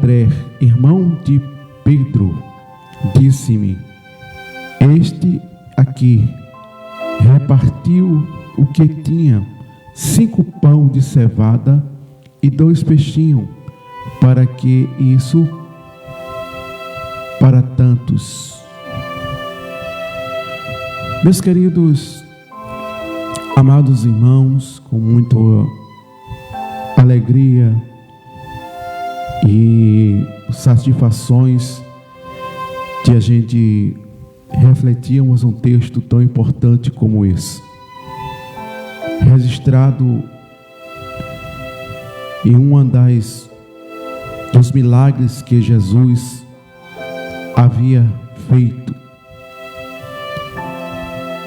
André, irmão de Pedro, disse-me: este aqui repartiu o que tinha, 5 pães de cevada e 2 peixinhos, para que isso para tantos. Meus queridos, amados irmãos, com muita alegria e satisfações de a gente refletirmos um texto tão importante como esse, registrado em uma dos milagres que Jesus havia feito.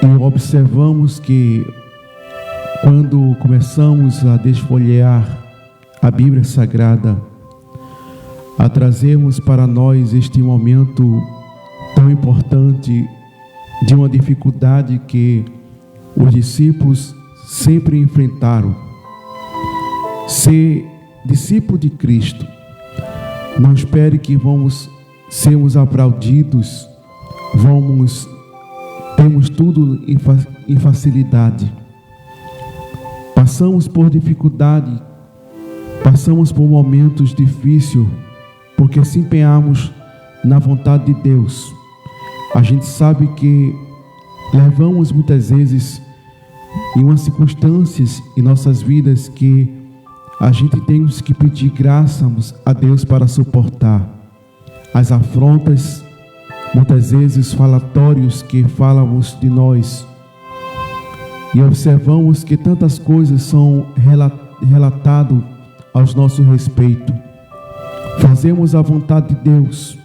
E observamos que quando começamos a desfolhear a Bíblia Sagrada, a trazermos para nós este momento tão importante de uma dificuldade que os discípulos sempre enfrentaram. Ser discípulo de Cristo, não espere que vamos sermos aplaudidos, temos tudo em facilidade. Passamos por dificuldade, passamos por momentos difíceis, porque se empenhamos na vontade de Deus. A gente sabe que levamos muitas vezes em umas circunstâncias em nossas vidas que a gente tem que pedir graças a Deus para suportar as afrontas, muitas vezes falatórios que falamos de nós, e observamos que tantas coisas são relatadas aos nosso respeito. Fazemos a vontade de Deus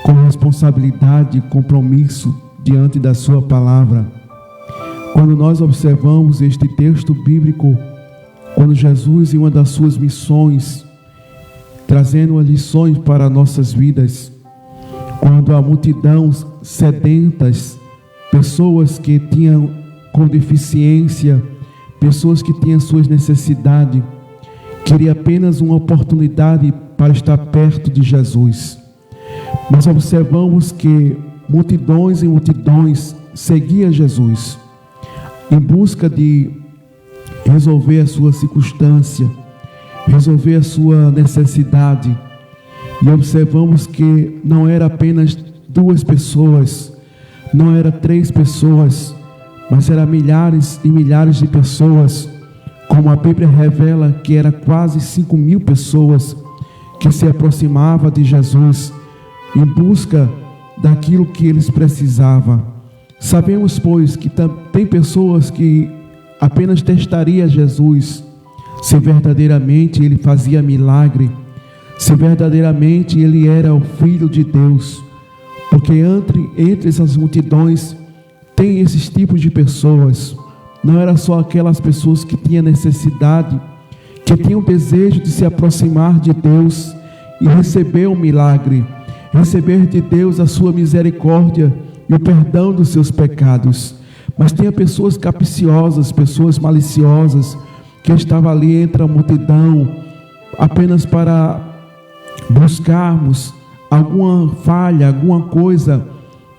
com responsabilidade e compromisso diante da sua palavra. Quando nós observamos este texto bíblico, quando Jesus, em uma das suas missões, trazendo lições para nossas vidas, quando a multidão sedentas, pessoas que tinham com deficiência, pessoas que tinham suas necessidades, queria apenas uma oportunidade para estar perto de Jesus. Mas observamos que multidões e multidões seguiam Jesus em busca de resolver a sua circunstância, resolver a sua necessidade. E observamos que não era apenas 2 pessoas, não era 3 pessoas, mas eram milhares e milhares de pessoas, como a Bíblia revela que era quase 5.000 pessoas que se aproximavam de Jesus em busca daquilo que eles precisavam. Sabemos, pois, que tem pessoas que apenas testariam Jesus, se verdadeiramente ele fazia milagre, se verdadeiramente ele era o Filho de Deus, porque entre essas multidões tem esses tipos de pessoas. Não era só aquelas pessoas que tinham necessidade, que tinham desejo de se aproximar de Deus e receber o milagre, receber de Deus a sua misericórdia e o perdão dos seus pecados. Mas tinha pessoas capciosas, pessoas maliciosas, que estavam ali entre a multidão, apenas para buscarmos alguma falha, alguma coisa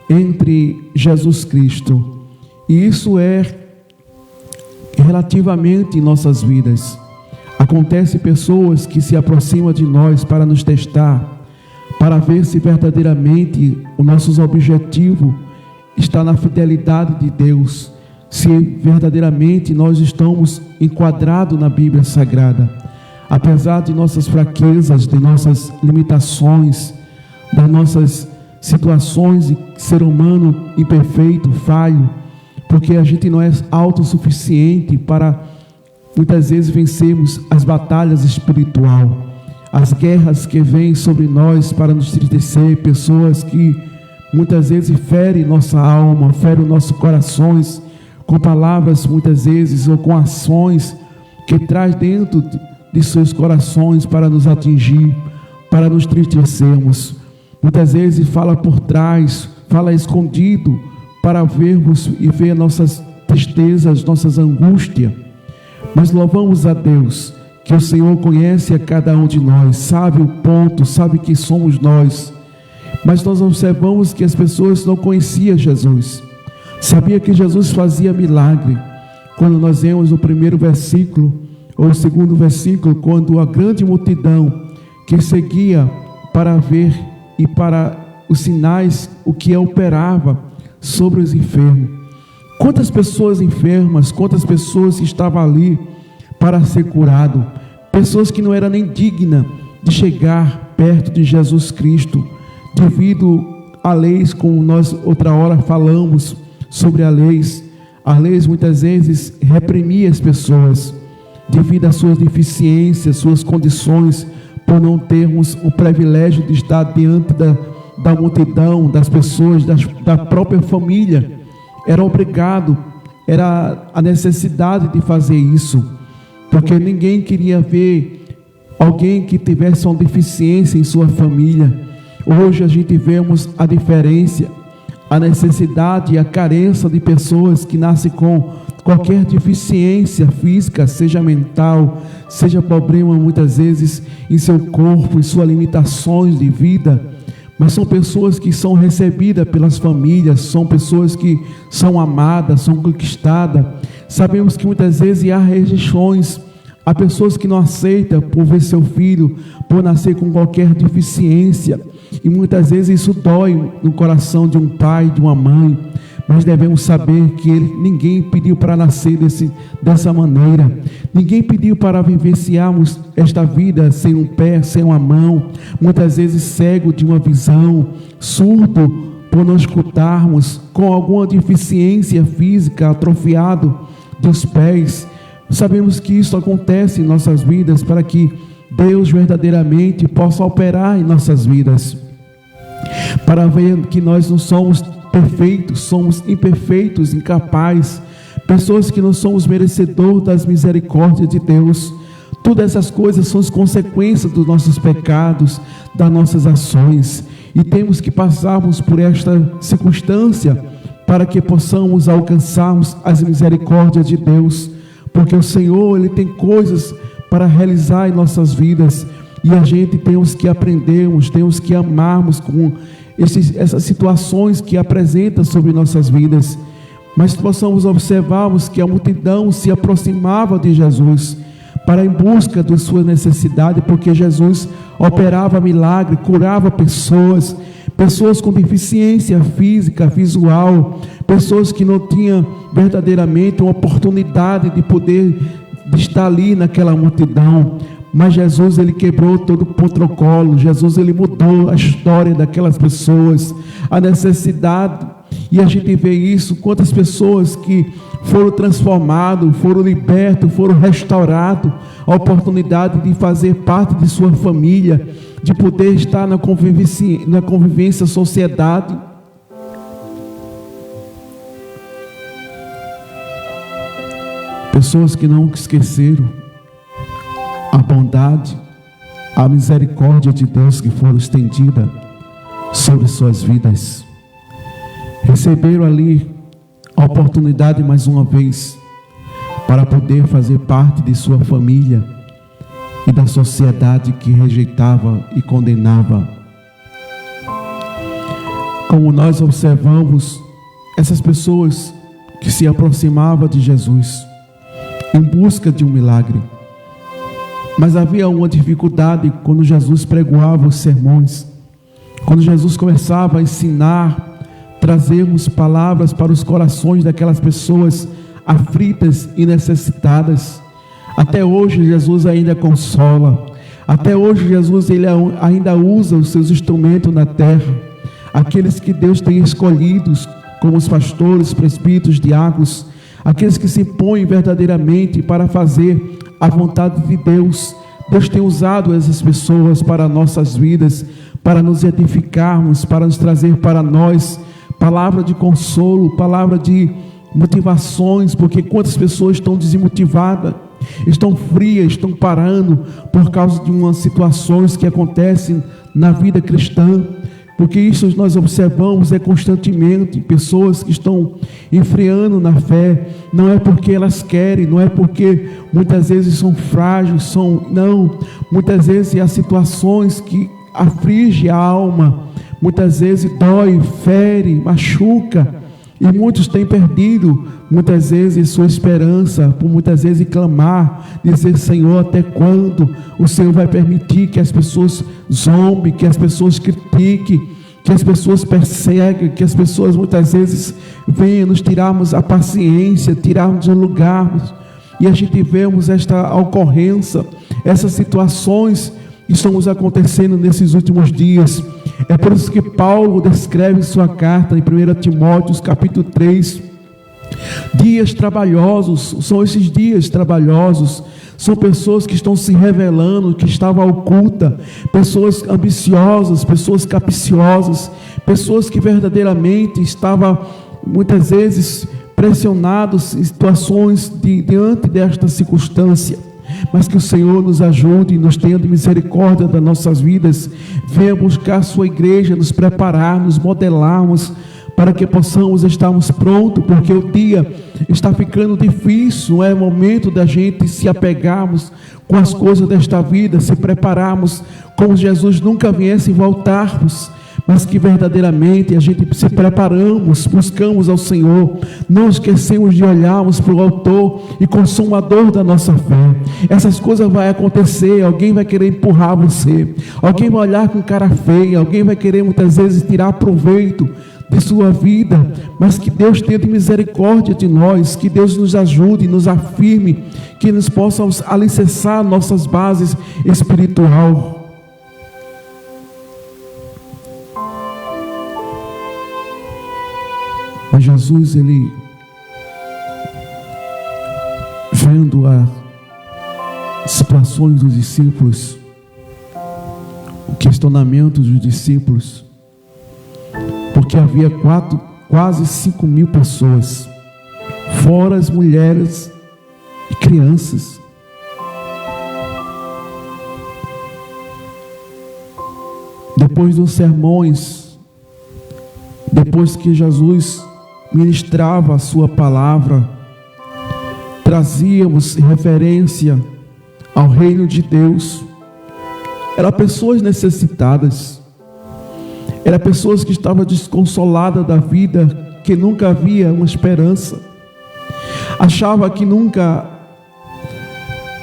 entre Jesus Cristo. E isso é relativamente em nossas vidas. Acontece pessoas que se aproximam de nós para nos testar, para ver se verdadeiramente o nosso objetivo está na fidelidade de Deus, se verdadeiramente nós estamos enquadrados na Bíblia Sagrada. Apesar de nossas fraquezas, de nossas limitações, das nossas situações de ser humano imperfeito, falho, porque a gente não é autossuficiente para muitas vezes vencermos as batalhas espirituais, as guerras que vêm sobre nós para nos entristecer, pessoas que muitas vezes ferem nossa alma, ferem nossos corações, com palavras muitas vezes ou com ações que traz dentro de seus corações para nos atingir, para nos entristecermos. Muitas vezes fala por trás, fala escondido, para vermos e ver nossas tristezas, nossas angústias. Mas louvamos a Deus que o Senhor conhece a cada um de nós, sabe o ponto, sabe quem somos nós. Mas nós observamos que as pessoas não conheciam Jesus. Sabia que Jesus fazia milagre. Quando nós vemos o primeiro versículo, ou o segundo versículo, quando a grande multidão que seguia para ver e para os sinais, o que operava sobre os enfermos. Quantas pessoas enfermas, quantas pessoas estavam ali para ser curado, pessoas que não eram nem dignas de chegar perto de Jesus Cristo, devido a leis, como nós outra hora falamos sobre as leis muitas vezes reprimia as pessoas, devido às suas deficiências, suas condições, por não termos o privilégio de estar diante da multidão, das pessoas, da própria família. Era obrigado, era a necessidade de fazer isso, porque ninguém queria ver alguém que tivesse uma deficiência em sua família. Hoje a gente vemos a diferença, a necessidade e a carência de pessoas que nascem com qualquer deficiência física, seja mental, seja problema muitas vezes em seu corpo, em suas limitações de vida, mas são pessoas que são recebidas pelas famílias, são pessoas que são amadas, são conquistadas. Sabemos que muitas vezes há rejeições, há pessoas que não aceitam por ver seu filho, por nascer com qualquer deficiência, e muitas vezes isso dói no coração de um pai, de uma mãe. Mas devemos saber que ninguém pediu para nascer dessa maneira. Ninguém pediu para vivenciarmos esta vida sem um pé, sem uma mão. Muitas vezes cego de uma visão, surdo por não escutarmos, com alguma deficiência física, atrofiado dos pés. Sabemos que isso acontece em nossas vidas para que Deus verdadeiramente possa operar em nossas vidas. Para ver que nós não somos perfeitos, somos imperfeitos, incapazes, pessoas que não somos merecedores das misericórdias de Deus. Todas essas coisas são as consequências dos nossos pecados, das nossas ações, e temos que passarmos por esta circunstância para que possamos alcançarmos as misericórdias de Deus, porque o Senhor, Ele tem coisas para realizar em nossas vidas, e a gente temos que aprendermos, temos que amarmos com essas situações que apresentam sobre nossas vidas, mas possamos observarmos que a multidão se aproximava de Jesus para em busca de sua necessidade, porque Jesus operava milagre, curava pessoas com deficiência física, visual, pessoas que não tinham verdadeiramente uma oportunidade de poder estar ali naquela multidão. Mas Jesus, Ele quebrou todo o protocolo. Jesus, Ele mudou a história daquelas pessoas, a necessidade. E a gente vê isso, quantas pessoas que foram transformadas, foram libertas, foram restauradas, a oportunidade de fazer parte de sua família, de poder estar na convivência sociedade. Pessoas que não esqueceram a bondade, a misericórdia de Deus que foram estendida sobre suas vidas. Receberam ali a oportunidade mais uma vez para poder fazer parte de sua família e da sociedade que rejeitava e condenava. Como nós observamos essas pessoas que se aproximavam de Jesus em busca de um milagre, mas havia uma dificuldade quando Jesus pregoava os sermões, quando Jesus começava a ensinar, trazermos palavras para os corações daquelas pessoas aflitas e necessitadas. Até hoje Jesus ainda consola, até hoje Jesus ele ainda usa os seus instrumentos na terra, aqueles que Deus tem escolhidos, como os pastores, presbíteros, diáconos, aqueles que se põem verdadeiramente para fazer a vontade de Deus. Deus tem usado essas pessoas para nossas vidas, para nos edificarmos, para nos trazer para nós palavra de consolo, palavra de motivações, porque quantas pessoas estão desmotivadas, estão frias, estão parando por causa de umas situações que acontecem na vida cristã. porque isso nós observamos constantemente, pessoas que estão enfriando na fé, não é porque elas querem, não é porque muitas vezes são frágeis, não, muitas vezes há situações que aflige a alma, muitas vezes dói, fere, machuca, e muitos têm perdido muitas vezes sua esperança, por muitas vezes clamar, dizer: Senhor, até quando o Senhor vai permitir que as pessoas zombem, que as pessoas critiquem, que as pessoas perseguem, que as pessoas muitas vezes venham nos tirarmos a paciência, tirarmos o lugar, e a gente vemos esta ocorrência, essas situações que estão nos acontecendo nesses últimos dias. É por isso que Paulo descreve em sua carta, em 1 Timóteo, capítulo 3, dias trabalhosos. São esses dias trabalhosos, são pessoas que estão se revelando, que estavam ocultas, pessoas ambiciosas, pessoas capciosas, pessoas que verdadeiramente estavam muitas vezes pressionados em situações diante desta circunstância. Mas que o Senhor nos ajude, nos tenha de misericórdia das nossas vidas, venha buscar a sua igreja, nos preparar, nos modelarmos, para que possamos estarmos prontos, porque o dia está ficando difícil, é momento da gente se apegarmos com as coisas desta vida, se prepararmos como Jesus nunca viesse e voltarmos, mas que verdadeiramente a gente se preparamos, buscamos ao Senhor, não esquecemos de olharmos para o autor e consumador da nossa fé. Essas coisas vão acontecer, alguém vai querer empurrar você, alguém vai olhar com cara feia, alguém vai querer muitas vezes tirar proveito de sua vida, mas que Deus tenha de misericórdia de nós, que Deus nos ajude, nos afirme, que nos possamos alicerçar nossas bases espiritual. Mas Jesus, ele, vendo as situações dos discípulos, o questionamento dos discípulos, porque havia quase 5.000 pessoas, fora as mulheres e crianças. Depois dos sermões, depois que Jesus ministrava a sua palavra, trazíamos referência ao reino de Deus. Eram pessoas necessitadas, eram pessoas que estavam desconsoladas da vida, que nunca havia uma esperança, achava que nunca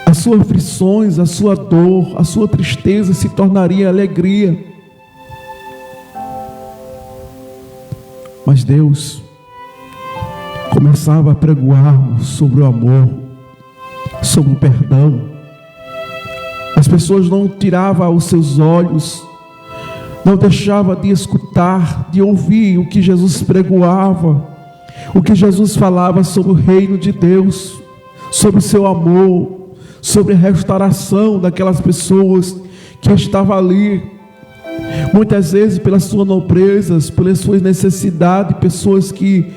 as suas aflições, a sua dor, a sua tristeza se tornaria alegria. Mas Deus começava a pregoar sobre o amor, sobre o perdão. As pessoas não tiravam os seus olhos, não deixavam de escutar, de ouvir o que Jesus pregoava, o que Jesus falava sobre o reino de Deus, sobre o seu amor, sobre a restauração daquelas pessoas que estavam ali, muitas vezes pelas suas nobrezas, pelas suas necessidades, pessoas que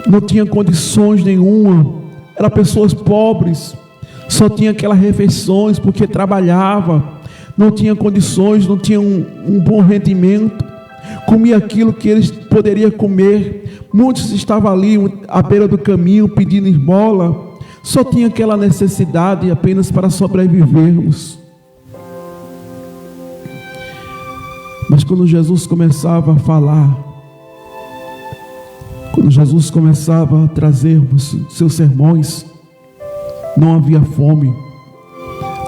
não tinham condições nenhuma, eram pessoas pobres, só tinha aquelas refeições porque trabalhava, não tinha condições, não tinha um bom rendimento, comia aquilo que eles poderiam comer. Muitos estavam ali à beira do caminho pedindo esmola, só tinha aquela necessidade apenas para sobrevivermos. Mas quando Jesus começava a falar, quando Jesus começava a trazer os seus sermões, não havia fome,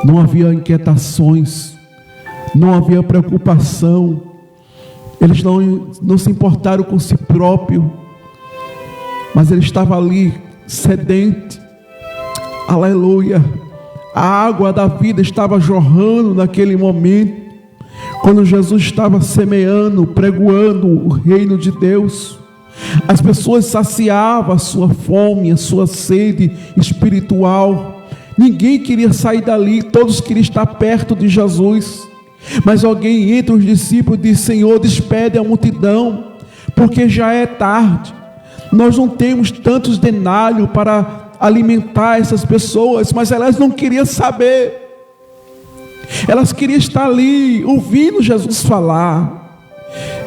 não havia inquietações, não havia preocupação. Eles não se importaram com si próprio, mas ele estava ali sedente. Aleluia! A água da vida estava jorrando naquele momento, quando Jesus estava semeando, pregoando o reino de Deus. As pessoas saciavam a sua fome, a sua sede espiritual. Ninguém queria sair dali, todos queriam estar perto de Jesus. Mas alguém entre os discípulos disse: Senhor, despede a multidão, porque já é tarde. Nós não temos tantos denários para alimentar essas pessoas. Mas elas não queriam saber. Elas queriam estar ali, ouvindo Jesus falar.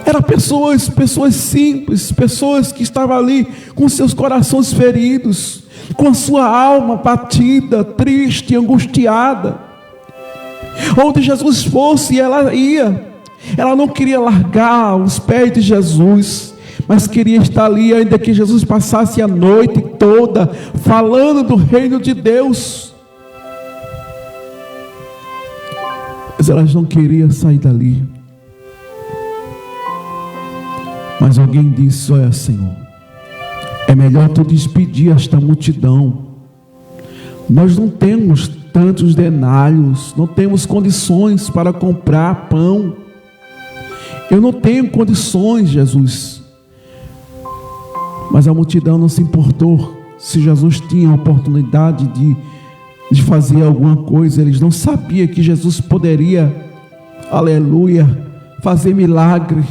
Eram pessoas simples, pessoas que estavam ali com seus corações feridos, com a sua alma batida, triste, angustiada. Onde Jesus fosse, ela ia. Ela não queria largar os pés de Jesus, mas queria estar ali, ainda que Jesus passasse a noite toda falando do reino de Deus. Mas elas não queriam sair dali. Mas alguém disse: olha, Senhor, é melhor tu despedir esta multidão. Nós não temos tantos denários, não temos condições para comprar pão. Eu não tenho condições, Jesus. Mas a multidão não se importou se Jesus tinha a oportunidade de fazer alguma coisa. Eles não sabiam que Jesus poderia, aleluia, fazer milagre.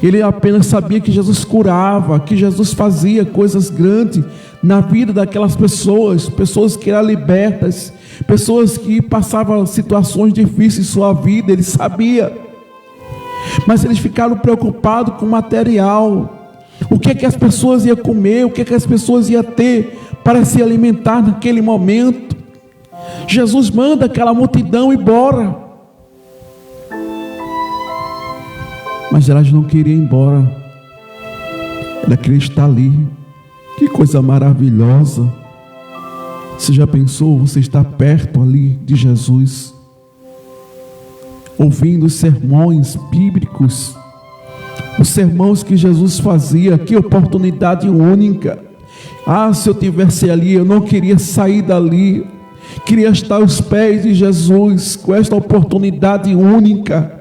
Ele apenas sabia que Jesus curava, que Jesus fazia coisas grandes na vida daquelas pessoas que eram libertas, pessoas que passavam situações difíceis em sua vida. Ele sabia, mas eles ficaram preocupados com o material, o que é que as pessoas iam comer, o que é que as pessoas iam ter para se alimentar naquele momento. Jesus manda aquela multidão embora, mas elas não queriam ir embora, ela queria estar ali. Que coisa maravilhosa! Você já pensou, você está perto ali de Jesus, ouvindo os sermões bíblicos, os sermões que Jesus fazia? Que oportunidade única! Ah, se eu tivesse ali, eu não queria sair dali, queria estar aos pés de Jesus, com esta oportunidade única.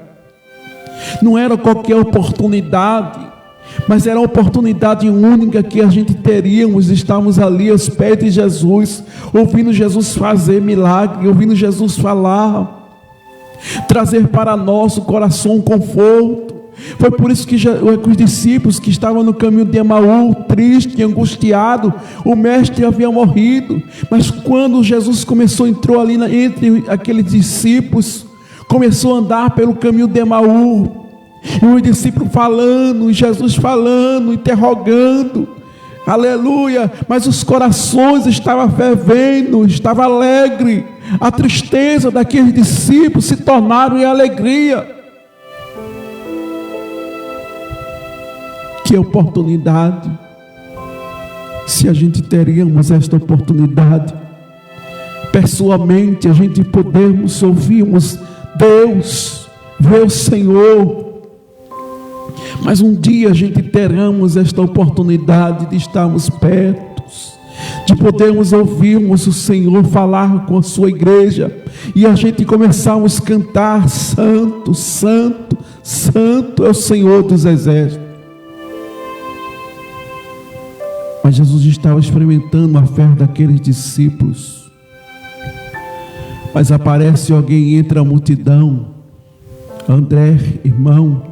Não era qualquer oportunidade, mas era a oportunidade única que a gente teríamos. Estamos ali aos pés de Jesus, ouvindo Jesus fazer milagre, ouvindo Jesus falar, trazer para nosso coração conforto. Foi por isso que os discípulos que estavam no caminho de Emaú, triste e angustiado, o mestre havia morrido, mas quando Jesus entrou ali entre aqueles discípulos, começou a andar pelo caminho de Emaú, e os discípulos falando, e Jesus falando, interrogando, aleluia, mas os corações estavam fervendo, estavam alegres. A tristeza daqueles discípulos se tornaram em alegria. Que oportunidade! Se a gente teríamos esta oportunidade, pessoalmente, a gente podermos ouvirmos Deus, ver o Senhor. Mas um dia a gente teremos esta oportunidade de estarmos perto, de podermos ouvirmos o Senhor falar com a sua igreja, e a gente começarmos a cantar: Santo, Santo, Santo é o Senhor dos exércitos. Mas Jesus estava experimentando a fé daqueles discípulos. Mas aparece alguém entre a multidão, André, irmão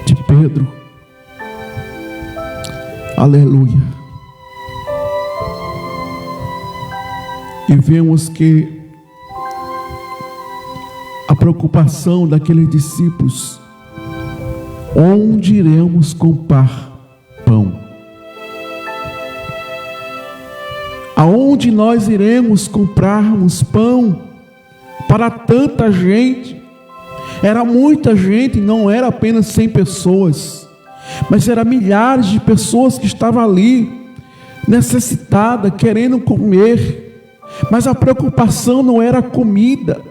de Pedro, aleluia, e vemos que a preocupação daqueles discípulos: onde iremos comprar pão? Aonde nós iremos comprarmos pão para tanta gente? Era muita gente, não era apenas 100 pessoas, mas eram milhares de pessoas que estavam ali, necessitadas, querendo comer. Mas a preocupação não era a comida,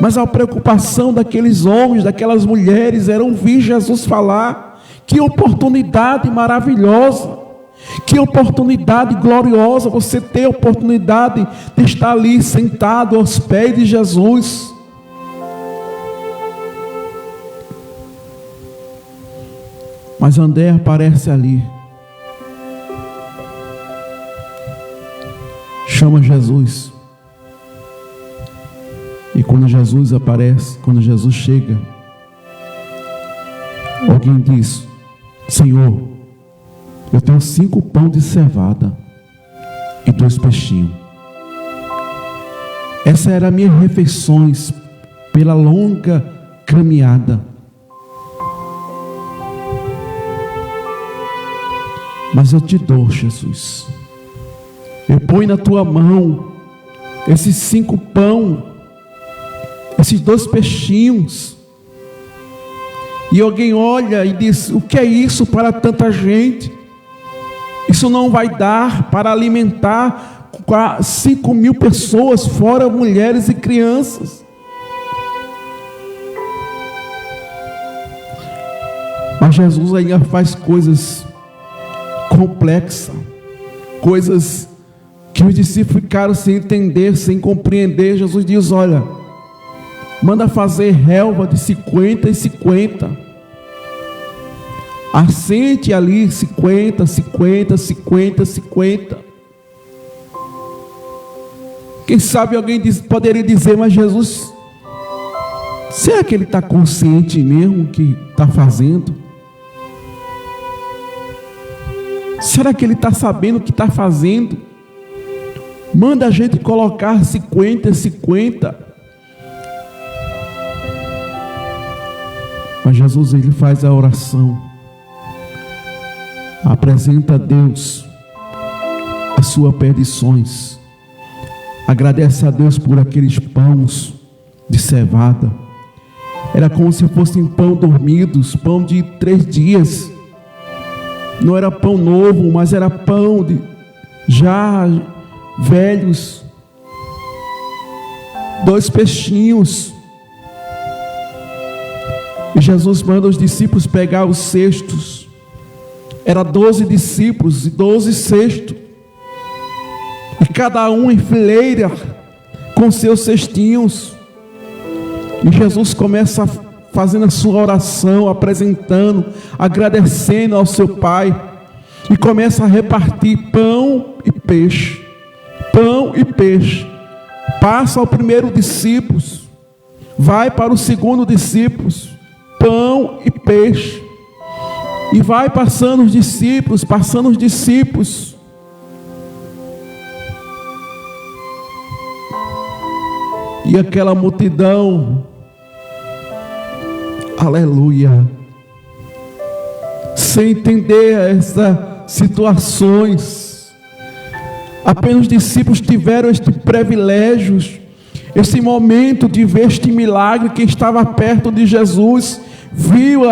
mas a preocupação daqueles homens, daquelas mulheres, era ouvir Jesus falar. Que oportunidade maravilhosa! Que oportunidade gloriosa você ter a oportunidade de estar ali sentado aos pés de Jesus. Mas André aparece ali, chama Jesus, e quando Jesus aparece, quando Jesus chega, alguém diz: Senhor, eu tenho 5 pães de cevada e 2 peixinhos. Essa era as minhas refeições pela longa caminhada. Mas eu te dou, Jesus. Eu ponho na tua mão esses 5 pães, esses 2 peixinhos. E alguém olha e diz: o que é isso para tanta gente? Isso não vai dar para alimentar 5.000 pessoas, fora mulheres e crianças. Mas Jesus ainda faz coisas complexas, coisas que os discípulos ficaram sem entender, sem compreender. Jesus diz: olha, manda fazer relva de 50 e 50. Assente ali 50, 50, 50, 50. Quem sabe alguém poderia dizer: mas Jesus, será que ele está consciente mesmo que está fazendo? Será que ele está sabendo o que está fazendo? Manda a gente colocar 50, 50. Mas Jesus, ele faz a oração, apresenta a Deus as suas petições, agradece a Deus por aqueles pães de cevada. Era como se fossem pão dormidos, pão de 3 dias. Não era pão novo, mas era pão de já velhos. 2 peixinhos. E Jesus manda os discípulos pegar os cestos. Era 12 discípulos e 12 cestos. E cada um em fileira com seus cestinhos. E Jesus começa fazendo a sua oração, apresentando, agradecendo ao seu Pai. E começa a repartir pão e peixe. Pão e peixe. Passa ao primeiro discípulo. Vai para o segundo discípulo. Pão e peixe. E vai passando os discípulos, passando os discípulos. E aquela multidão, aleluia, sem entender essas situações, apenas os discípulos tiveram este privilégio, esse momento de ver este milagre. Quem estava perto de Jesus viu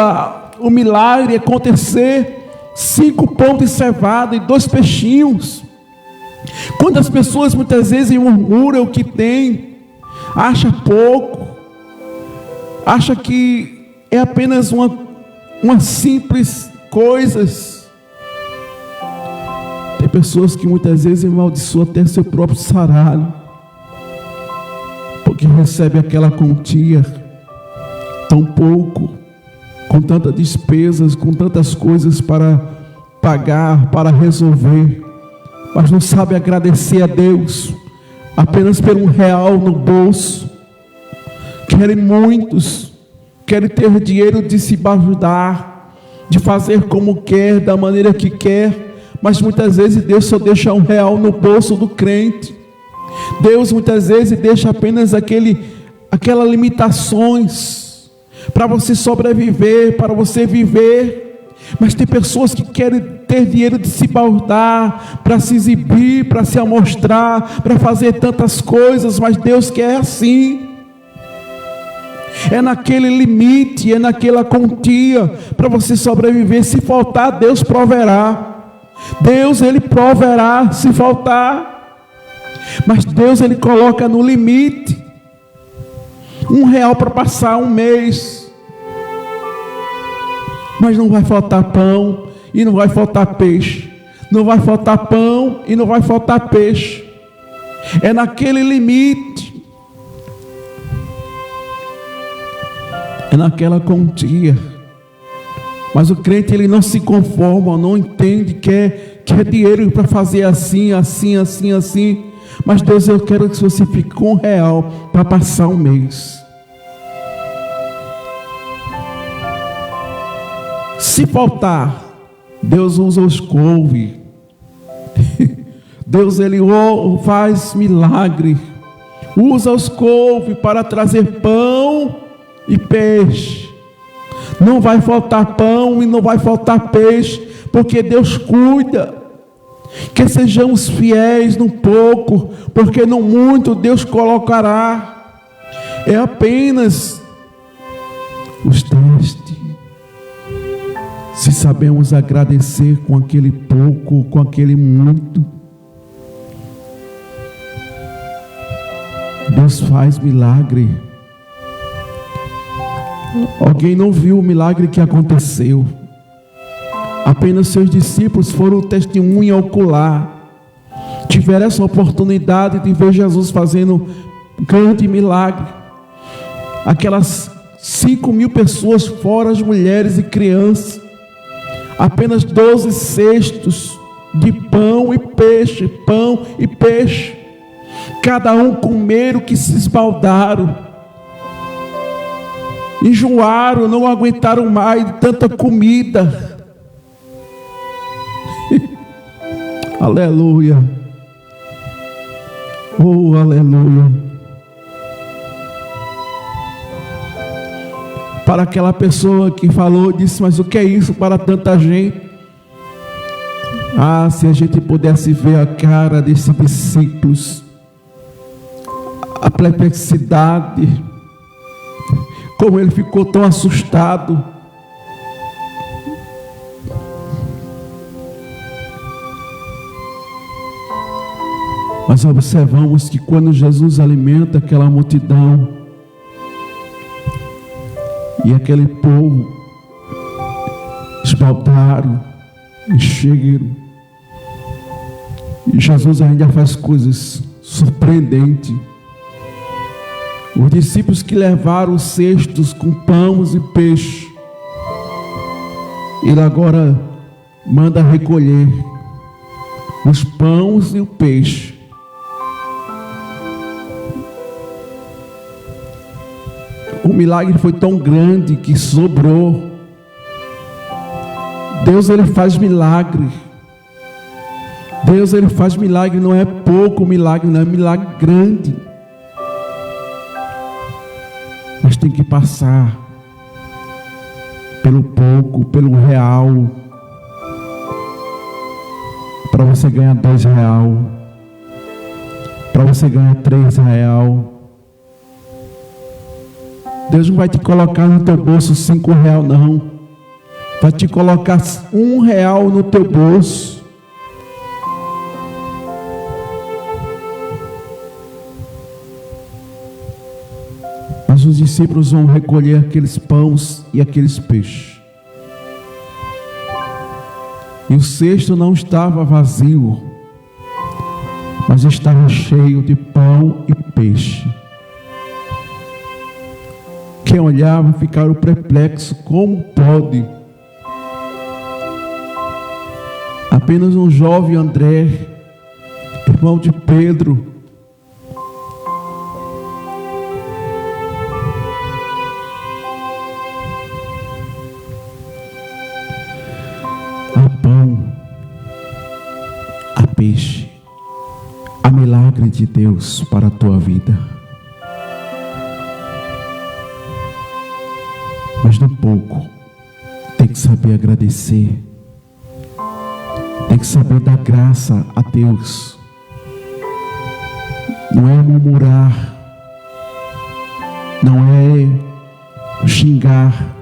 o milagre acontecer. 5 pães de cevada e 2 peixinhos. Quando as pessoas muitas vezes murmuram o que tem, acha pouco, acha que é apenas uma simples coisas. Tem pessoas que muitas vezes amaldiçoam até seu próprio salário, porque recebe aquela quantia tão pouco, com tantas despesas, com tantas coisas para pagar, para resolver, mas não sabe agradecer a Deus apenas por R$1 no bolso. Querem muitos, querem ter dinheiro de se ajudar, de fazer como quer, da maneira que quer, mas muitas vezes Deus só deixa R$1 no bolso do crente. Deus muitas vezes deixa apenas aquelas limitações para você sobreviver, para você viver. Mas tem pessoas que querem ter dinheiro de se baldar, para se exibir, para se amostrar, para fazer tantas coisas, mas Deus quer assim. É naquele limite, é naquela quantia, para você sobreviver. Se faltar, Deus proverá. Deus, Ele proverá se faltar. Mas Deus, Ele coloca no limite. R$1 para passar um mês. Mas não vai faltar pão e não vai faltar peixe. Não vai faltar pão e não vai faltar peixe. É naquele limite. É naquela quantia. Mas o crente, ele não se conforma, não entende, quer dinheiro para fazer assim, assim, assim, assim. Mas Deus, eu quero que você fique com R$1 para passar um mês. Se faltar, Deus usa os couve. Deus, Ele faz milagre. Usa os couve para trazer pão e peixe. Não vai faltar pão e não vai faltar peixe, porque Deus cuida. Que sejamos fiéis no pouco, porque no muito Deus colocará. É apenas os testes. Se sabemos agradecer com aquele pouco, com aquele muito, Deus faz milagre. Alguém não viu o milagre que aconteceu. Apenas seus discípulos foram testemunha ocular. Tiveram essa oportunidade de ver Jesus fazendo um grande milagre. Aquelas 5.000 pessoas, fora as mulheres e crianças. Apenas 12 cestos de pão e peixe. Cada um comeram que se esbaldaram. Enjoaram, não aguentaram mais de tanta comida. Aleluia. Oh, aleluia. Para aquela pessoa que falou, disse, mas o que é isso para tanta gente? Ah, se a gente pudesse ver a cara desses discípulos, a perplexidade, como ele ficou tão assustado. Mas observamos que quando Jesus alimenta aquela multidão, e aquele povo esbaldaram, encheram, e Jesus ainda faz coisas surpreendentes. Os discípulos que levaram os cestos com pães e peixe, ele agora manda recolher os pães e o peixe. O milagre foi tão grande que sobrou. Deus, ele faz milagre. Deus, ele faz milagre, não é pouco milagre, não é milagre grande. Mas tem que passar pelo pouco, pelo real, para você ganhar 2 real, para você ganhar 3 real. Deus não vai te colocar no teu bolso 5 real, não. Vai te colocar 1 real no teu bolso. Mas os discípulos vão recolher aqueles pães e aqueles peixes. E o cesto não estava vazio, mas estava cheio de pão e peixe. Quem olhava ficaram perplexos, como pode? Apenas um jovem André, irmão de Pedro, há pão, há peixe, há milagre de Deus para a tua vida. Mas no pouco, tem que saber agradecer, tem que saber dar graça a Deus. Não é murmurar, não é xingar.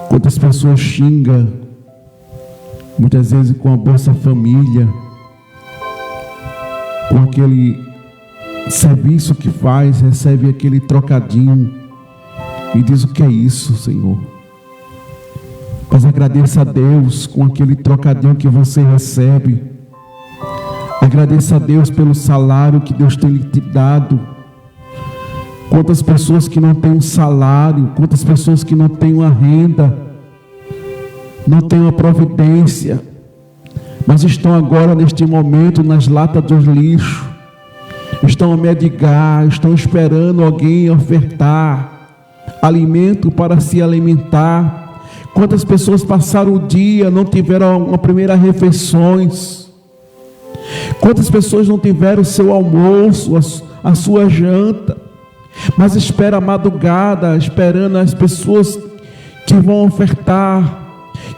Quantas pessoas xingam, muitas vezes com a Bolsa Família, com aquele serviço que faz, recebe aquele trocadinho, e diz: o que é isso, Senhor? Mas agradeça a Deus com aquele trocadinho que você recebe. Agradeça a Deus pelo salário que Deus tem te dado. Quantas pessoas que não têm um salário, quantas pessoas que não têm uma renda, não têm uma providência, mas estão agora neste momento nas latas dos lixos, estão a mendigar, estão esperando alguém ofertar alimento para se alimentar. Quantas pessoas passaram o dia, não tiveram uma primeira refeições? Quantas pessoas não tiveram o seu almoço, a sua janta, mas espera a madrugada, esperando as pessoas que vão ofertar,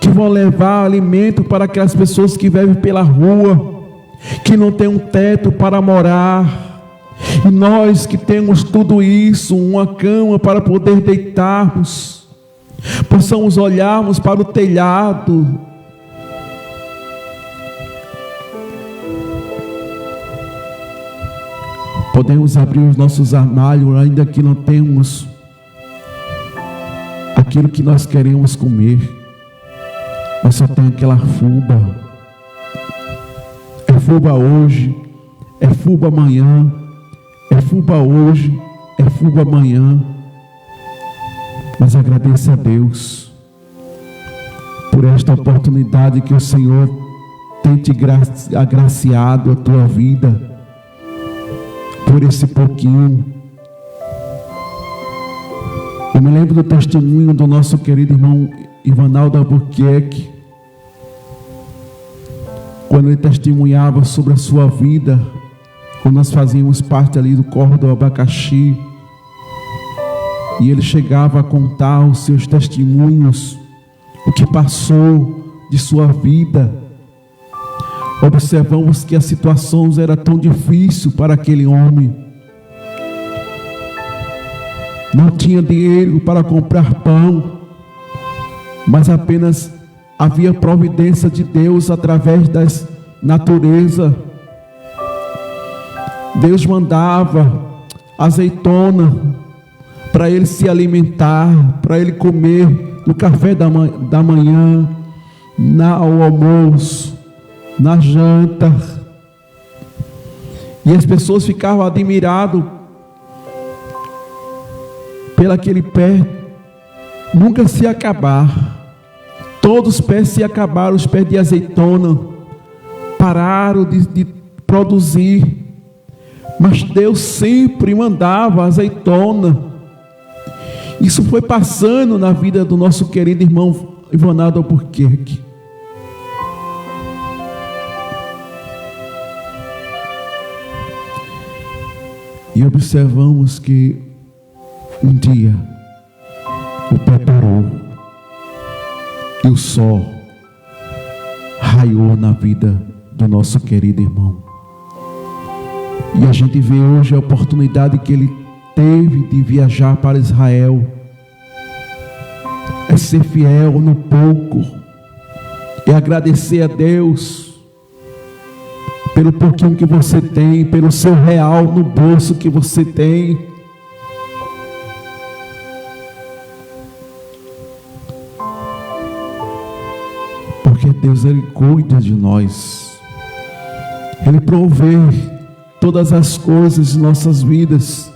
que vão levar alimento para aquelas pessoas que vivem pela rua, que não tem um teto para morar. E nós que temos tudo isso, uma cama para poder deitarmos, possamos olharmos para o telhado, podemos abrir os nossos armários, ainda que não temos aquilo que nós queremos comer, mas só tem aquela fubá. É fubá hoje, é fubá amanhã, é fubá hoje, é fubá amanhã. Mas agradeça a Deus por esta oportunidade que o Senhor tem te agraciado a tua vida, por esse pouquinho. Eu me lembro do testemunho do nosso querido irmão Ivanaldo Albuquerque, quando ele testemunhava sobre a sua vida, quando nós fazíamos parte ali do Corro do Abacaxi, e ele chegava a contar os seus testemunhos, o que passou de sua vida. Observamos que a situação era tão difícil para aquele homem. Não tinha dinheiro para comprar pão, mas apenas havia providência de Deus através da natureza. Deus mandava azeitona para ele se alimentar, para ele comer no café da manhã, ao almoço, na janta. E as pessoas ficavam admiradas pelo aquele pé nunca se acabar. Todos os pés se acabaram, os pés de azeitona pararam de produzir, mas Deus sempre mandava azeitona. Isso foi passando na vida do nosso querido irmão Ivanaldo Albuquerque. E observamos que um dia o pé parou e o sol raiou na vida do nosso querido irmão. E a gente vê hoje a oportunidade que ele teve de viajar para Israel. É ser fiel no pouco, é agradecer a Deus pelo pouquinho que você tem, pelo seu real no bolso que você tem. Porque Deus, Ele cuida de nós, Ele provê todas as coisas de nossas vidas.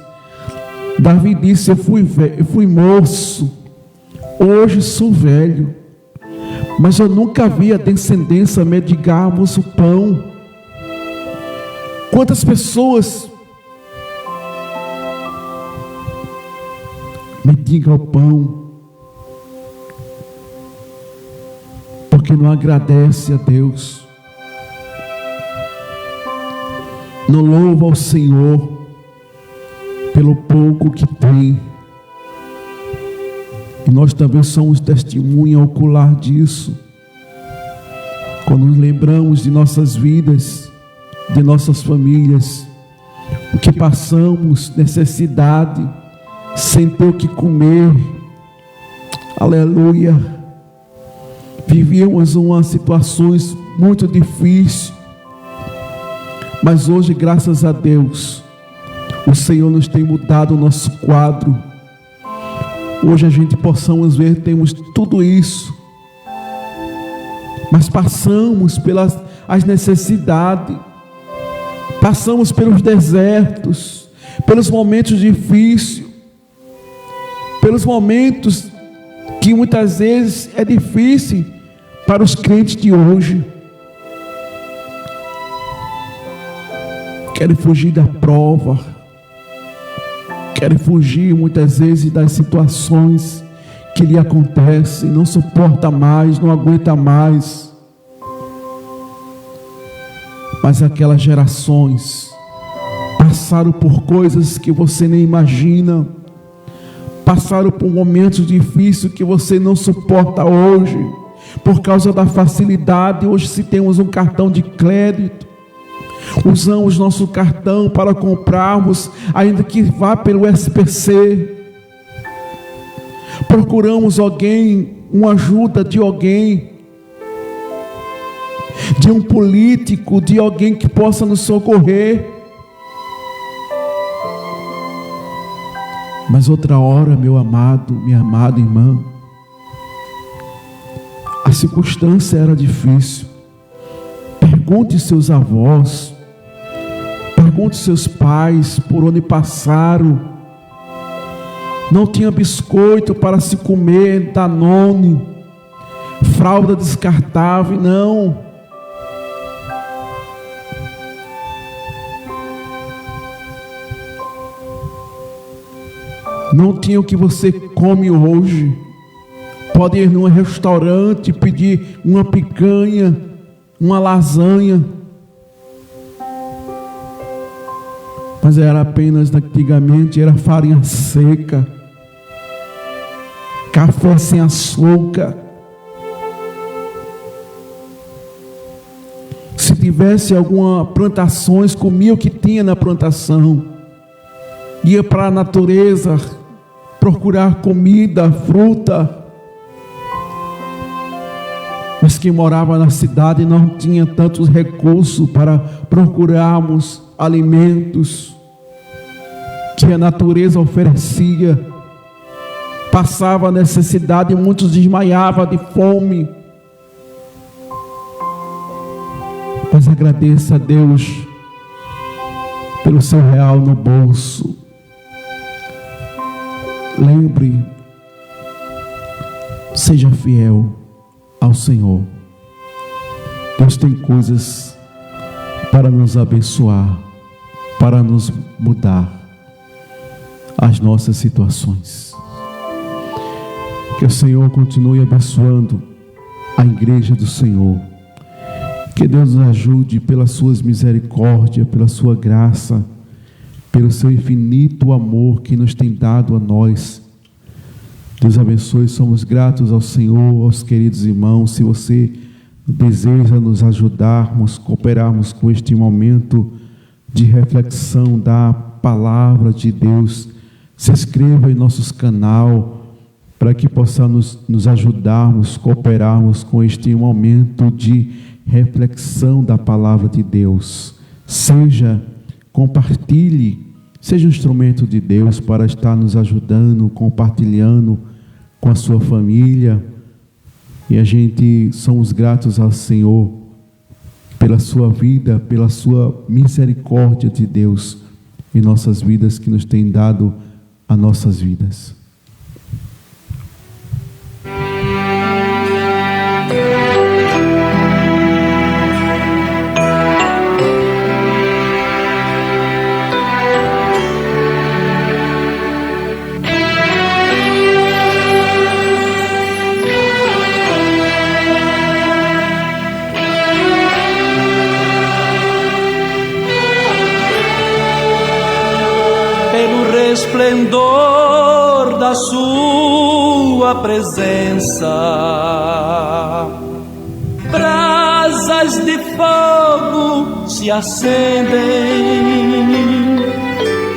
Davi disse: eu fui moço, hoje sou velho, mas eu nunca vi a descendência mendigarmos o pão. Quantas pessoas mendigam o pão porque não agradece a Deus, não louva ao Senhor pelo pouco que tem. E nós também somos testemunha ocular disso, quando nos lembramos de nossas vidas, de nossas famílias, o que passamos necessidade, sem ter o que comer. Aleluia. Vivíamos uma situações muito difíceis, mas hoje, graças a Deus, o Senhor nos tem mudado o nosso quadro. Hoje a gente possamos ver, temos tudo isso, mas passamos pelas as necessidades, passamos pelos desertos, pelos momentos difíceis, pelos momentos que muitas vezes é difícil para os crentes de hoje. Querem fugir da prova, querem fugir muitas vezes das situações que lhe acontecem, não suporta mais, não aguenta mais. Mas aquelas gerações passaram por coisas que você nem imagina, passaram por momentos difíceis que você não suporta hoje. Por causa da facilidade, hoje se temos um cartão de crédito, usamos nosso cartão para comprarmos, ainda que vá pelo SPC. Procuramos alguém, uma ajuda de alguém, de um político, de alguém que possa nos socorrer. Mas outra hora, meu amado, minha amada irmã, a circunstância era difícil. Pergunte seus avós, pergunte seus pais por onde passaram. Não tinha biscoito para se comer, Danone, fralda descartável, não. Não tinha o que você come hoje. Pode ir num restaurante, pedir uma picanha, uma lasanha. Mas era apenas, antigamente, era farinha seca, café sem açúcar. Se tivesse alguma plantações, comia o que tinha na plantação. Ia para a natureza procurar comida, fruta. Mas quem morava na cidade não tinha tantos recursos para procurarmos alimentos que a natureza oferecia. Passava necessidade e muitos desmaiavam de fome. Mas agradeça a Deus pelo seu real no bolso. Lembre, seja fiel ao Senhor. Deus tem coisas para nos abençoar, para nos mudar as nossas situações. Que o Senhor continue abençoando a igreja do Senhor. Que Deus nos ajude pelas suas misericórdias, pela sua graça, pelo seu infinito amor que nos tem dado a nós. Deus abençoe, somos gratos ao Senhor, aos queridos irmãos. Se você deseja nos ajudarmos, cooperarmos com este momento de reflexão da palavra de Deus, se inscreva em nosso canal para que possamos nos ajudarmos, cooperarmos com este momento de reflexão da palavra de Deus. Compartilhe, seja um instrumento de Deus para estar nos ajudando, compartilhando com a sua família. E a gente somos gratos ao Senhor pela sua vida, pela sua misericórdia de Deus em nossas vidas, que nos tem dado as nossas vidas. Esplendor da sua presença, brasas de fogo se acendem.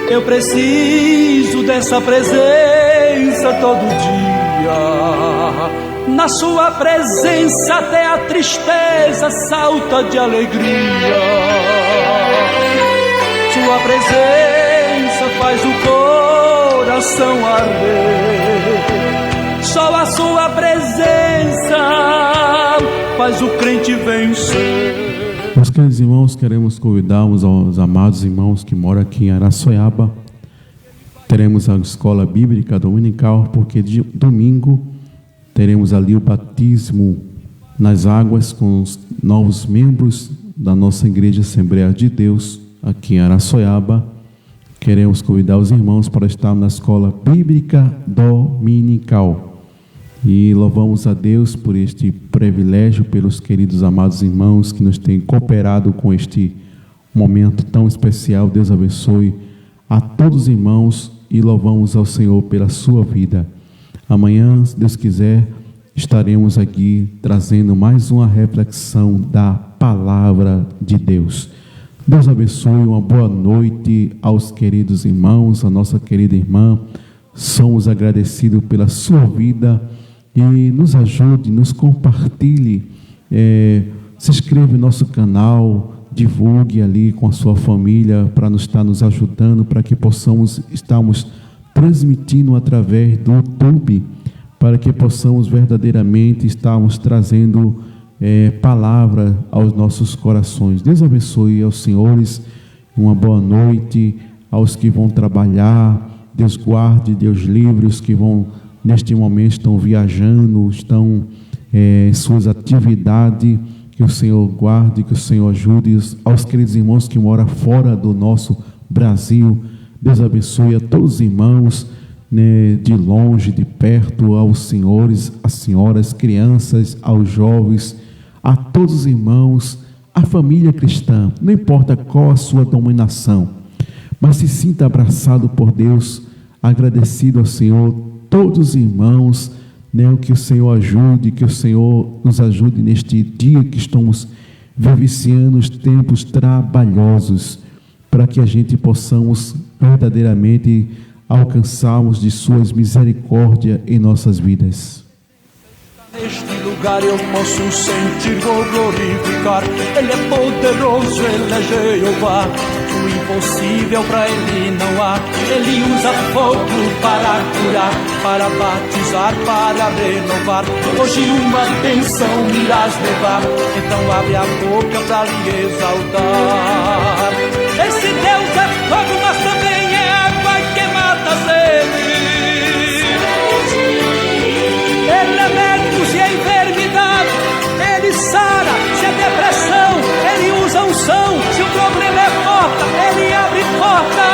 Eu preciso dessa presença todo dia. Na sua presença até a tristeza salta de alegria. Sua presença faz o coração arder. Só a sua presença faz o crente vencer. Meus queridos irmãos, queremos convidar-os aos amados irmãos que moram aqui em Araçoiaba. Teremos a escola bíblica dominical, porque de domingo teremos ali o batismo nas águas com os novos membros da nossa Igreja Assembleia de Deus aqui em Araçoiaba. Queremos convidar os irmãos para estar na escola bíblica dominical. E louvamos a Deus por este privilégio, pelos queridos amados irmãos que nos têm cooperado com este momento tão especial. Deus abençoe a todos os irmãos e louvamos ao Senhor pela sua vida. Amanhã, se Deus quiser, estaremos aqui trazendo mais uma reflexão da Palavra de Deus. Deus abençoe, uma boa noite aos queridos irmãos, a nossa querida irmã. Somos agradecidos pela sua vida e nos ajude, nos compartilhe, se inscreva no nosso canal, divulgue ali com a sua família para estar nos ajudando, para que possamos estarmos transmitindo através do YouTube, para que possamos verdadeiramente estarmos trazendo palavra aos nossos corações. Deus abençoe aos senhores, uma boa noite aos que vão trabalhar. Deus guarde, Deus livre os que vão neste momento estão viajando, estão em suas atividades. Que o Senhor guarde, que o Senhor ajude aos queridos irmãos que moram fora do nosso Brasil. Deus abençoe a todos os irmãos, de longe, de perto, aos senhores, às senhoras, crianças, aos jovens, a todos os irmãos, a família cristã, não importa qual a sua denominação, mas se sinta abraçado por Deus, agradecido ao Senhor, todos os irmãos, que o Senhor ajude, que o Senhor nos ajude neste dia que estamos vivenciando os tempos trabalhosos, para que a gente possamos verdadeiramente alcançarmos de suas misericórdias em nossas vidas. Neste lugar eu posso sentir, vou glorificar. Ele é poderoso, Ele é Jeová. O impossível para Ele não há. Ele usa fogo para curar, para batizar, para renovar. Hoje uma bênção irás levar, então abre a boca para lhe exaltar. Esse Deus é fogo, mas também é água que mata a sede. Ele é médicos e a enfermidade, Ele sara, se é depressão, Ele usa unção, se o problema é porta, Ele abre porta,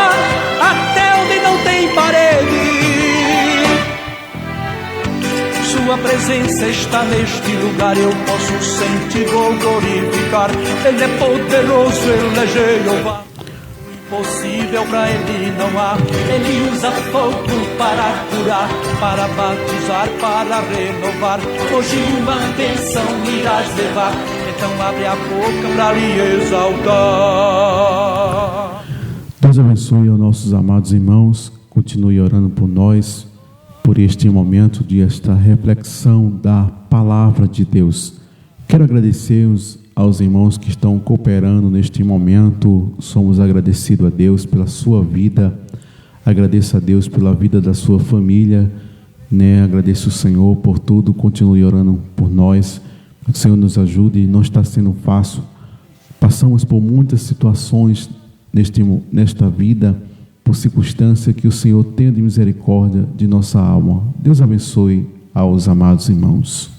até onde não tem parede. Sua presença está neste lugar, eu posso sentir, vou glorificar. Ele é poderoso, Ele é Jeová. Impossível para Ele não há. Ele usa fogo para curar, para batizar, para renovar. Hoje uma bênção irás levar, então abre a boca para lhe exaltar. Deus abençoe aos nossos amados irmãos. Continue orando por nós, por este momento de esta reflexão da Palavra de Deus. Quero agradecer aos irmãos que estão cooperando neste momento. Somos agradecidos a Deus pela sua vida, agradeço a Deus pela vida da sua família, agradeço o Senhor por tudo. Continue orando por nós, que o Senhor nos ajude. Não está sendo fácil, passamos por muitas situações nesta vida, por circunstância, que o Senhor tenha de misericórdia de nossa alma. Deus abençoe aos amados irmãos.